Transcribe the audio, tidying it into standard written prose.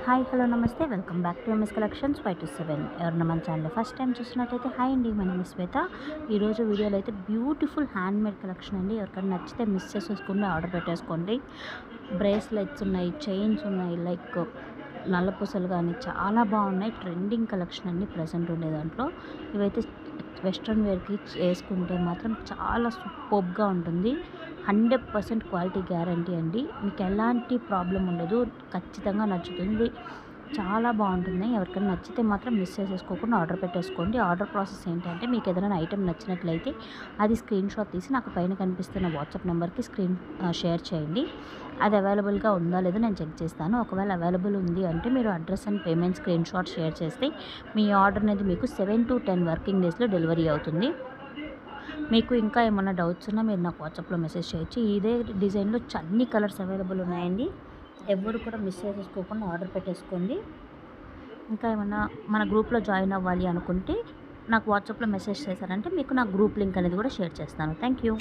Hi hello నమస్తే welcome back to MS collections 527. ఎవరన్నా మన ఛానల్ ఫస్ట్ టైం చూసినట్టయితే హాయ్ అండి, మన నేమ్ శ్వేత. ఈరోజు వీడియోలో అయితే బ్యూటిఫుల్ హ్యాండ్మేడ్ కలెక్షన్ అండి. ఎవరికైనా నచ్చితే మిస్ చేసేసుకుని ఆర్డర్ పెట్టేసుకోండి. బ్రేస్లెట్స్ ఉన్నాయి, చైన్స్ ఉన్నాయి, లైక్ నల్లపూసలు కానీ చాలా బాగున్నాయి. ట్రెండింగ్ కలెక్షన్ అండి ప్రజెంట్ ఉండే దాంట్లో. ఇవైతే వెస్ట్రన్ వేర్కి వేసుకుంటే మాత్రం చాలా సూపర్గా ఉంటుంది. 100% క్వాలిటీ గ్యారంటీ అండి. మీకు ఎలాంటి ప్రాబ్లం ఉండదు, ఖచ్చితంగా నచ్చుతుంది, చాలా బాగుంటుంది. ఎవరికైనా నచ్చితే మాత్రం మిస్ చేసేసుకోకుండా ఆర్డర్ పెట్టేసుకోండి. ఆర్డర్ ప్రాసెస్ ఏంటంటే, మీకు ఏదైనా ఐటెం నచ్చినట్లయితే అది స్క్రీన్ షాట్ తీసి నాకు పైన కనిపిస్తున్న వాట్సాప్ నెంబర్కి షేర్ చేయండి. అది అవైలబుల్గా ఉందా లేదో నేను చెక్ చేస్తాను. ఒకవేళ అవైలబుల్ ఉంది అంటే మీరు address and payment screen shot share చేస్తే మీ ఆర్డర్ అనేది మీకు 7 to 10 వర్కింగ్ డేస్లో డెలివరీ అవుతుంది. మీకు ఇంకా ఏమన్నా డౌట్స్ ఉన్నా మీరు నాకు వాట్సాప్లో మెసేజ్ చేయొచ్చు. ఇదే డిజైన్లో అన్ని కలర్స్ అవైలబుల్ ఉన్నాయండి. ఎవరు కూడా మిస్ చేసేసుకోకుండా ఆర్డర్ పెట్టేసుకోండి. ఇంకా ఏమన్నా మన గ్రూప్లో జాయిన్ అవ్వాలి అనుకుంటే నాకు వాట్సాప్లో మెసేజ్ చేశారంటే మీకు నా గ్రూప్ లింక్ అనేది కూడా షేర్ చేస్తాను. Thank you.